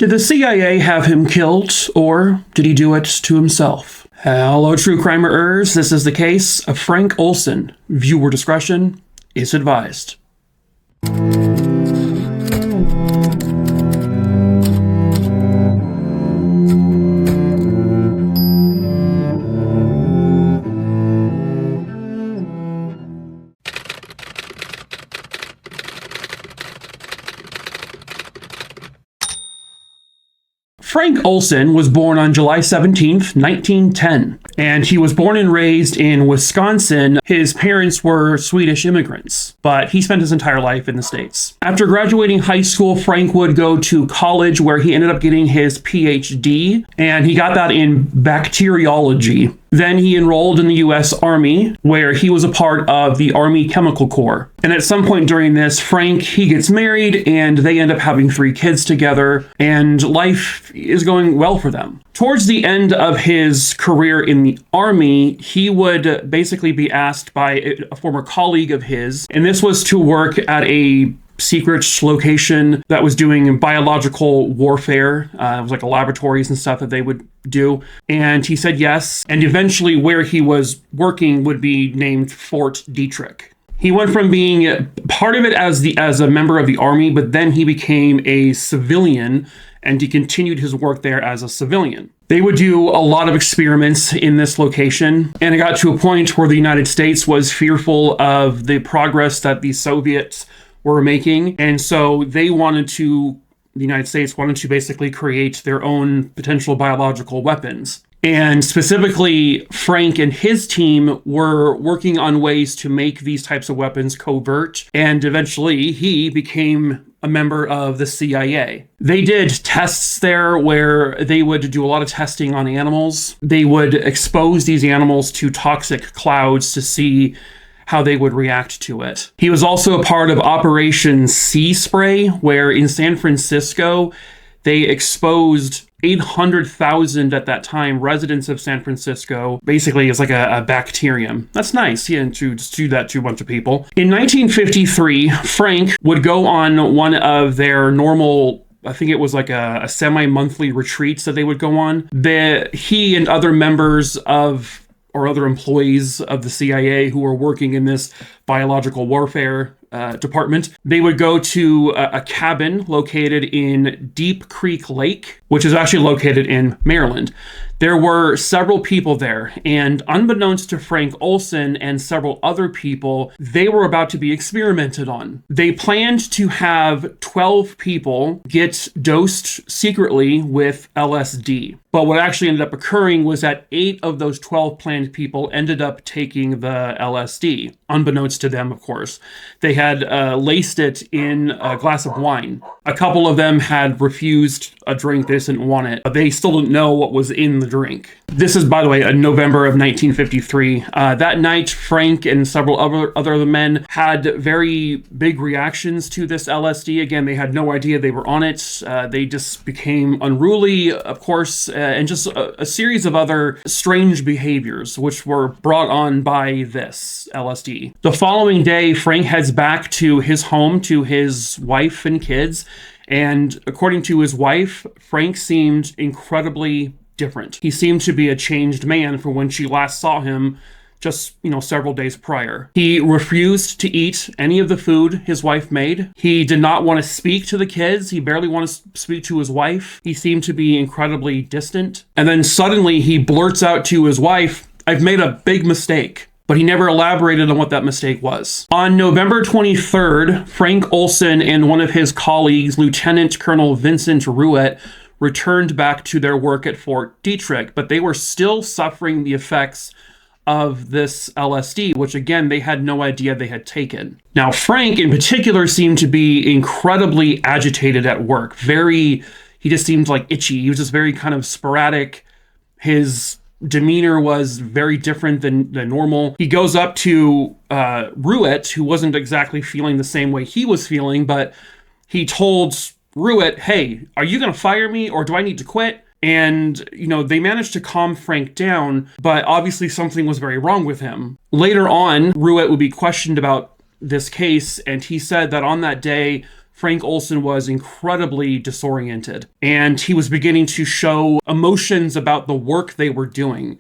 Did the CIA have him killed, or did he do it to himself? Hello, true crimerers. This is the case of Frank Olson. Viewer discretion is advised. Frank Olson was born on July 17th, 1910, and he was born and raised in Wisconsin. His parents were Swedish immigrants, but he spent his entire life in the States. After graduating high school, Frank would go to college where he ended up getting his PhD, and he got that in bacteriology. Then he enrolled in the U.S. Army, where he was a part of the Army Chemical Corps. And at some point during this, he gets married, and they end up having 3 kids together, and life is going well for them. Towards the end of his career in the Army, he would basically be asked by a former colleague of his, and this was to work at a secret location that was doing biological warfare. It was like a laboratories and stuff that they would do. And he said yes. And eventually where he was working would be named Fort Detrick. He went from being part of it as a member of the Army, but then he became a civilian and he continued his work there as a civilian. They would do a lot of experiments in this location, and it got to a point where the United States was fearful of the progress that the Soviets were making, and so the United States wanted to basically create their own potential biological weapons. And specifically, Frank and his team were working on ways to make these types of weapons covert, and eventually he became a member of the CIA. They did tests there where they would do a lot of testing on animals. They would expose these animals to toxic clouds to see how they would react to it. He was also a part of Operation Sea Spray, where in San Francisco, they exposed 800,000 at that time residents of San Francisco. Basically, it's like a bacterium. That's nice, to just do that to a bunch of people. In 1953, Frank would go on one of their normal, I think it was like a semi-monthly retreats that they would go on. He and other members or other employees of the CIA who were working in this biological warfare department, they would go to a cabin located in Deep Creek Lake, which is actually located in Maryland. There were several people there, and unbeknownst to Frank Olson and several other people, they were about to be experimented on. They planned to have 12 people get dosed secretly with LSD. But what actually ended up occurring was that 8 of those 12 planned people ended up taking the LSD, unbeknownst to them, of course. They had laced it in a glass of wine. A couple of them had refused a drink. They just didn't want it. They still didn't know what was in the drink. This is, by the way, in November of 1953. That night, Frank and several other men had very big reactions to this LSD. Again, they had no idea they were on it. They just became unruly, of course, and just a series of other strange behaviors which were brought on by this LSD. The following day, Frank heads back to his home to his wife and kids, and according to his wife, Frank seemed incredibly different. He seemed to be a changed man from when she last saw him just, several days prior. He refused to eat any of the food his wife made. He did not want to speak to the kids. He barely wanted to speak to his wife. He seemed to be incredibly distant. And then suddenly he blurts out to his wife, "I've made a big mistake." But he never elaborated on what that mistake was. On November 23rd, Frank Olson and one of his colleagues, Lieutenant Colonel Vincent Ruett, returned back to their work at Fort Detrick, but they were still suffering the effects of this LSD, which again, they had no idea they had taken. Now, Frank in particular seemed to be incredibly agitated at work. He just seemed like itchy. He was just very kind of sporadic. His demeanor was very different than normal. He goes up to Ruett, who wasn't exactly feeling the same way he was feeling, but he told Ruett, "Hey, are you going to fire me or do I need to quit?" And, they managed to calm Frank down, but obviously something was very wrong with him. Later on, Ruett would be questioned about this case, and he said that on that day, Frank Olson was incredibly disoriented, and he was beginning to show emotions about the work they were doing,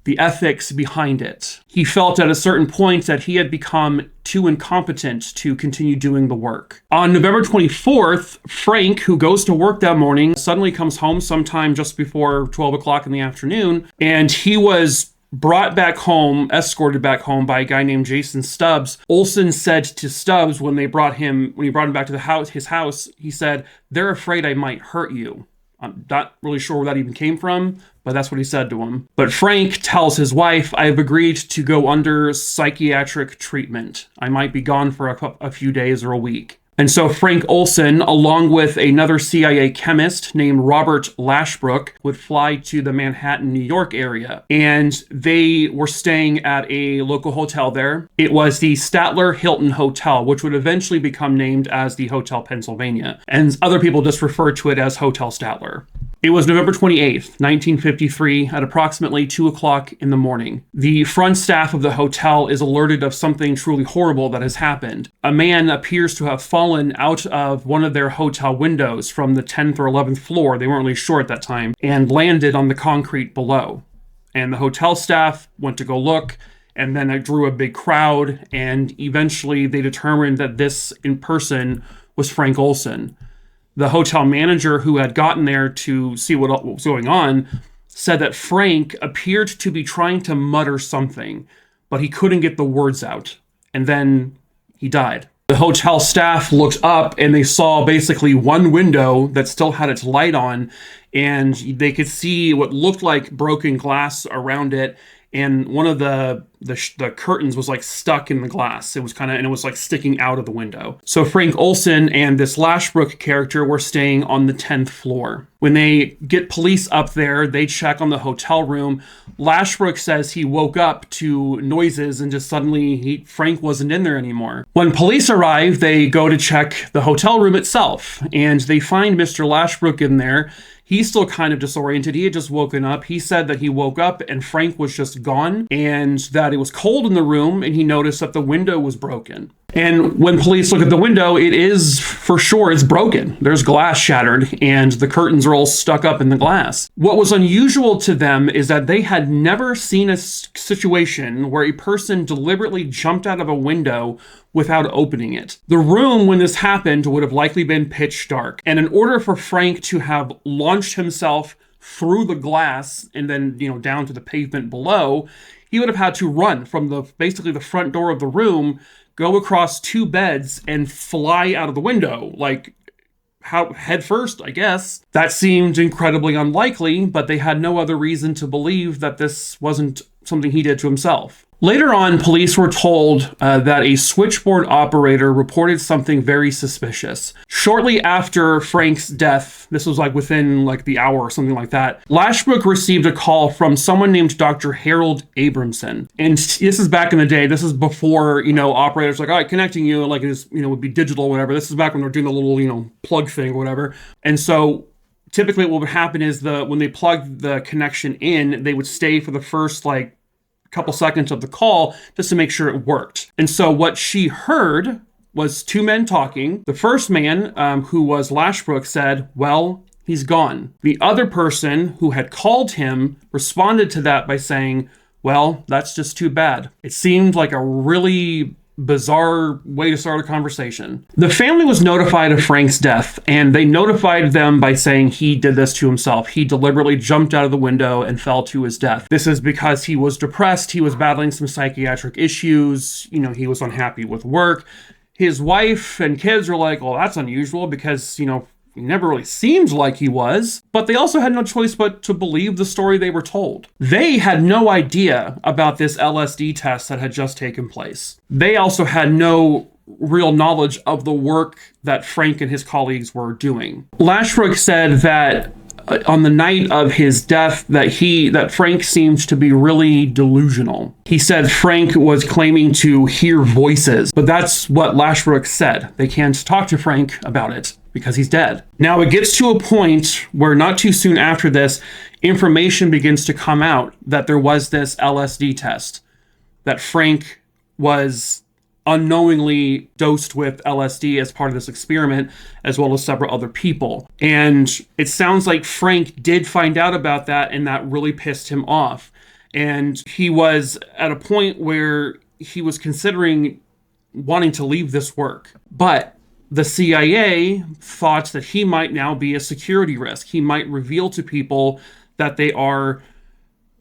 the ethics behind it. He felt at a certain point that he had become too incompetent to continue doing the work. On November 24th, Frank, who goes to work that morning, suddenly comes home sometime just before 12 o'clock in the afternoon, and he was brought back home, escorted back home by a guy named Jason Stubbs. Olson said to Stubbs when he brought him back to his house, he said, "They're afraid I might hurt you." I'm not really sure where that even came from, but that's what he said to him. But Frank tells his wife, "I have agreed to go under psychiatric treatment. I might be gone for a few days or a week." And so Frank Olson, along with another CIA chemist named Robert Lashbrook, would fly to the Manhattan, New York area. And they were staying at a local hotel there. It was the Statler Hilton Hotel, which would eventually become named as the Hotel Pennsylvania. And other people just refer to it as Hotel Statler. It was November 28th, 1953, at approximately 2 o'clock in the morning. The front staff of the hotel is alerted of something truly horrible that has happened. A man appears to have fallen out of one of their hotel windows from the 10th or 11th floor, they weren't really sure at that time, and landed on the concrete below. And the hotel staff went to go look, and then it drew a big crowd, and eventually they determined that this in person was Frank Olson. The hotel manager who had gotten there to see what was going on said that Frank appeared to be trying to mutter something, but he couldn't get the words out. And then he died. The hotel staff looked up and they saw basically one window that still had its light on, and they could see what looked like broken glass around it. And one of the curtains was like stuck in the glass. It was and it was like sticking out of the window. So Frank Olson and this Lashbrook character were staying on the 10th floor. When they get police up there, they check on the hotel room. Lashbrook says he woke up to noises and just suddenly Frank wasn't in there anymore. When police arrive, they go to check the hotel room itself, and they find Mr. Lashbrook in there. He's still kind of disoriented. He had just woken up. He said that he woke up and Frank was just gone, and that it was cold in the room, and he noticed that the window was broken. And when police look at the window, it is, for sure, it's broken. There's glass shattered, and the curtains are all stuck up in the glass. What was unusual to them is that they had never seen a situation where a person deliberately jumped out of a window without opening it. The room, when this happened, would have likely been pitch dark. And in order for Frank to have launched himself through the glass and then, down to the pavement below, he would have had to run from basically the front door of the room, go across two beds, and fly out of the window, head first, I guess. That seemed incredibly unlikely, but they had no other reason to believe that this wasn't something he did to himself. Later on, police were told that a switchboard operator reported something very suspicious. Shortly after Frank's death, this was within the hour or something like that, Lashbrook received a call from someone named Dr. Harold Abramson. And this is back in the day. This is before, operators all right, connecting you, it is, would be digital or whatever. This is back when they're doing the little, plug thing or whatever. And so typically what would happen is when they plugged the connection in, they would stay for the first, couple seconds of the call just to make sure it worked. And so what she heard was two men talking. The first man, who was Lashbrook, said, "Well, he's gone." The other person who had called him responded to that by saying, "Well, that's just too bad." It seemed like a really bizarre way to start a conversation. The family was notified of Frank's death, and they notified them by saying he did this to himself. He deliberately jumped out of the window and fell to his death. This is because he was depressed. He was battling some psychiatric issues. He was unhappy with work. His wife and kids were like, "Well, that's unusual because, he never really seemed like he was," but they also had no choice but to believe the story they were told. They had no idea about this LSD test that had just taken place. They also had no real knowledge of the work that Frank and his colleagues were doing. Lashbrook said that on the night of his death that Frank seemed to be really delusional. He said Frank was claiming to hear voices, but that's what Lashbrook said. They can't talk to Frank about it because he's dead. Now it gets to a point where not too soon after this, information begins to come out that there was this LSD test, that Frank was unknowingly dosed with LSD as part of this experiment, as well as several other people. And it sounds like Frank did find out about that, and that really pissed him off. And he was at a point where he was considering wanting to leave this work. But the CIA thought that he might now be a security risk. He might reveal to people that they are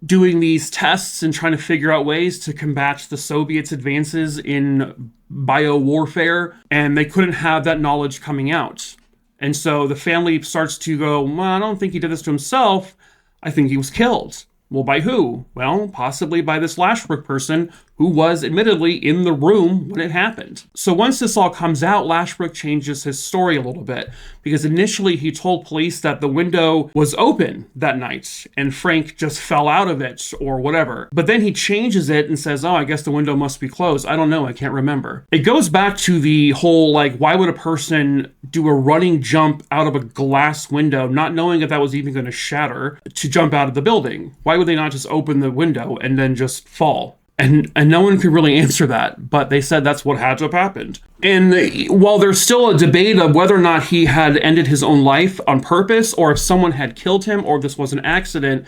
doing these tests and trying to figure out ways to combat the Soviets' advances in biowarfare, and they couldn't have that knowledge coming out. And so the family starts to go, well, I don't think he did this to himself. I think he was killed. Well, by who? Well, possibly by this Lashbrook person who was admittedly in the room when it happened. So once this all comes out, Lashbrook changes his story a little bit, because initially he told police that the window was open that night and Frank just fell out of it or whatever. But then he changes it and says, oh, I guess the window must be closed. I don't know. I can't remember. It goes back to the whole, like, why would a person do a running jump out of a glass window, not knowing if that was even going to shatter, to jump out of the building? Why would they not just open the window and then just fall? And no one could really answer that, but they said that's what had to have happened. And while there's still a debate of whether or not he had ended his own life on purpose, or if someone had killed him, or if this was an accident,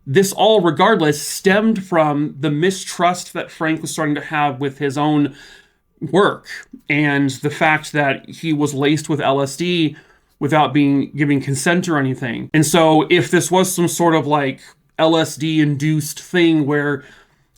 this all, regardless, stemmed from the mistrust that Frank was starting to have with his own work, and the fact that he was laced with LSD without giving consent or anything. And so if this was some sort of like LSD-induced thing where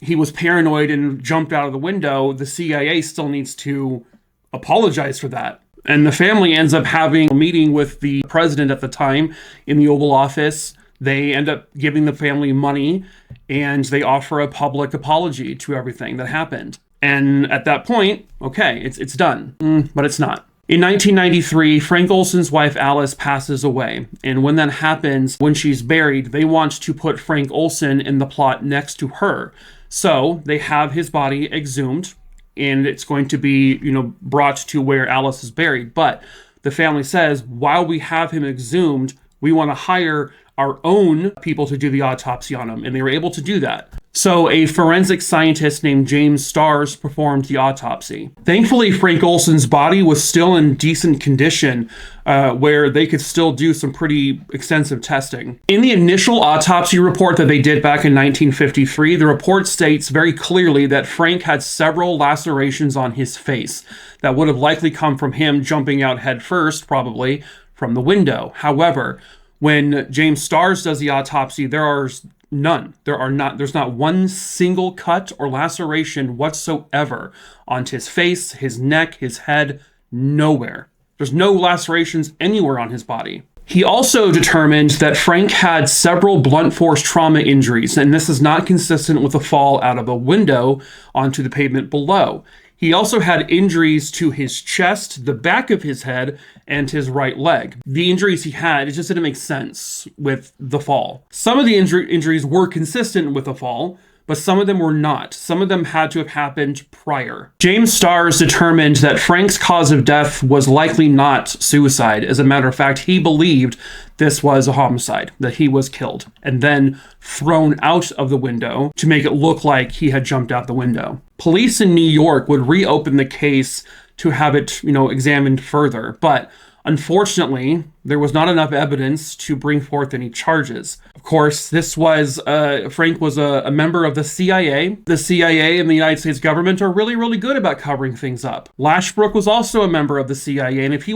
he was paranoid and jumped out of the window, the CIA still needs to apologize for that. And the family ends up having a meeting with the president at the time in the Oval Office. They end up giving the family money, and they offer a public apology to everything that happened. And at that point, okay, it's done. But it's not. In 1993, Frank Olson's wife Alice passes away, and when that happens, when she's buried, they want to put Frank Olson in the plot next to her. So they have his body exhumed, and it's going to be, brought to where Alice is buried. But the family says, while we have him exhumed, we want to hire our own people to do the autopsy on him, and they were able to do that. So a forensic scientist named James Starrs performed the autopsy. Thankfully, Frank Olson's body was still in decent condition, where they could still do some pretty extensive testing. In the initial autopsy report that they did back in 1953, the report states very clearly that Frank had several lacerations on his face that would have likely come from him jumping out head first, probably from the window. However, when James Starrs does the autopsy, there's not one single cut or laceration whatsoever onto his face, his neck, his head, nowhere. There's no lacerations anywhere on his body. He also determined that Frank had several blunt force trauma injuries, and this is not consistent with a fall out of a window onto the pavement below. He also had injuries to his chest, the back of his head, and his right leg. The injuries he had, it just didn't make sense with the fall. Some of the injuries were consistent with the fall, but some of them were not. Some of them had to have happened prior. James Starrs determined that Frank's cause of death was likely not suicide. As a matter of fact, he believed this was a homicide, that he was killed, and then thrown out of the window to make it look like he had jumped out the window. Police in New York would reopen the case to have it, examined further, but unfortunately, there was not enough evidence to bring forth any charges. Of course, Frank was a member of the CIA. The CIA and the United States government are really, really good about covering things up. Lashbrook was also a member of the CIA, and if he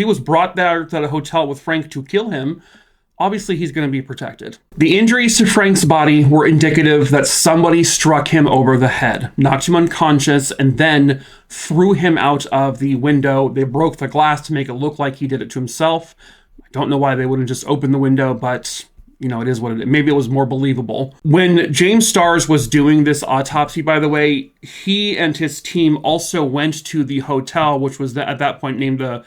was brought there to the hotel with Frank to kill him, obviously he's going to be protected. The injuries to Frank's body were indicative that somebody struck him over the head, knocked him unconscious, and then threw him out of the window. They broke the glass to make it look like he did it to himself. I don't know why they wouldn't just open the window, but it is what it is. Maybe it was more believable. When James Starrs was doing this autopsy, by the way, he and his team also went to the hotel, which was at that point named the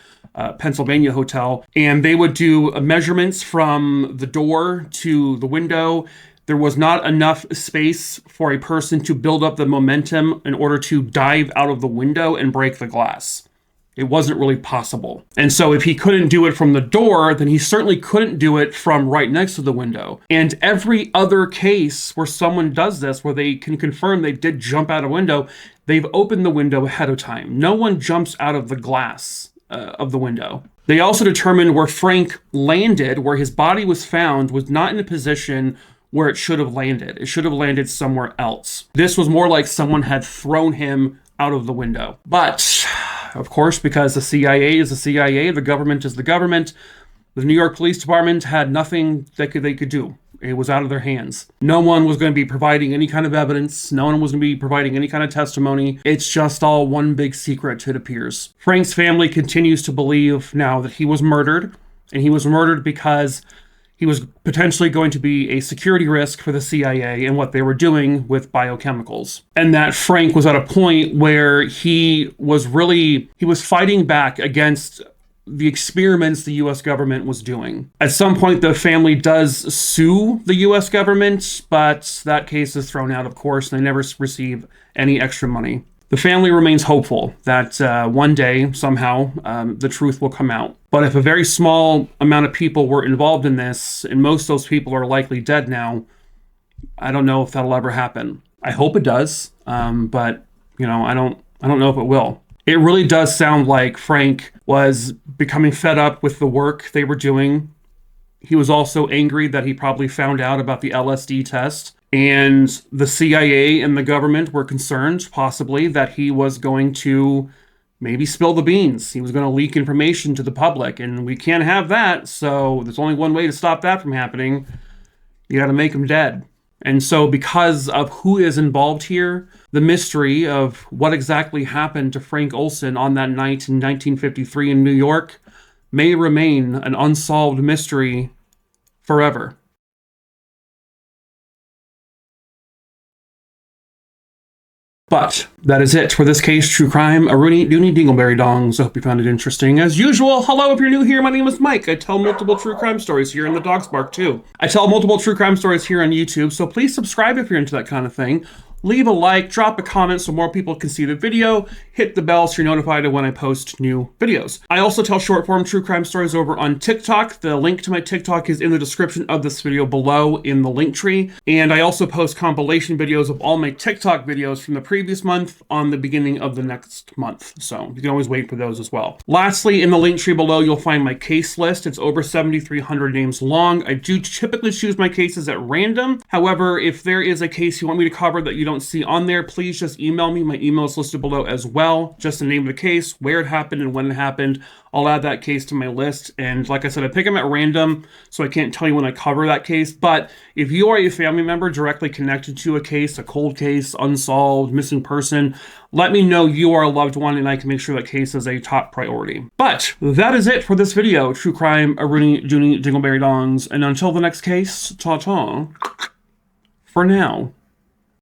Pennsylvania Hotel, and they would do measurements from the door to the window. There was not enough space for a person to build up the momentum in order to dive out of the window and break the glass. It wasn't really possible. And so if he couldn't do it from the door, then he certainly couldn't do it from right next to the window. And every other case where someone does this, where they can confirm they did jump out a window, they've opened the window ahead of time. No one jumps out of the glass of the window. They also determined where Frank landed, where his body was found, was not in a position where it should have landed. It should have landed somewhere else. This was more like someone had thrown him out of the window. But, of course, because the CIA is the CIA, the government is the government, the New York Police Department had nothing that they could do. It was out of their hands. No one was going to be providing any kind of evidence. No one was going to be providing any kind of testimony. It's just all one big secret, it appears. Frank's family continues to believe now that he was murdered, and he was murdered because he was potentially going to be a security risk for the CIA and what they were doing with biochemicals. And that Frank was at a point where he was fighting back against the experiments the US government was doing. At some point, the family does sue the US government, but that case is thrown out, of course, and they never receive any extra money. The family remains hopeful that one day, somehow, the truth will come out. But if a very small amount of people were involved in this, and most of those people are likely dead now, I don't know if that'll ever happen. I hope it does, but I don't know if it will. It really does sound like Frank was becoming fed up with the work they were doing. He was also angry that he probably found out about the LSD test. And the CIA and the government were concerned, possibly, that he was going to maybe spill the beans. He was going to leak information to the public, and we can't have that. So there's only one way to stop that from happening. You got to make him dead. And so because of who is involved here, the mystery of what exactly happened to Frank Olson on that night in 1953 in New York may remain an unsolved mystery forever. But that is it for this case, True Crime, a Rooney Dooney Dingleberry Dongs. I hope you found it interesting. As usual, hello, if you're new here, my name is Mike. I tell multiple true crime stories here, and the dogs bark too. I tell multiple true crime stories here on YouTube, so please subscribe if you're into that kind of thing. Leave a like, drop a comment so more people can see the video, hit the bell so you're notified of when I post new videos. I also tell short form true crime stories over on TikTok. The link to my TikTok is in the description of this video below in the link tree. And I also post compilation videos of all my TikTok videos from the previous month on the beginning of the next month. So you can always wait for those as well. Lastly, in the link tree below, you'll find my case list. It's over 7,300 names long. I do typically choose my cases at random. However, if there is a case you want me to cover that you don't see on there, please just email me. My email is listed below as well. Just the name of the case, where it happened, and when it happened. I'll add that case to my list. And like I said, I pick them at random, so I can't tell you when I cover that case. But if you are a family member directly connected to a case, a cold case, unsolved, missing person, let me know you are a loved one, and I can make sure that case is a top priority. But that is it for this video. True Crime, a Rooney Dooney Dingleberry Dongs. And until the next case, ta-ta for now.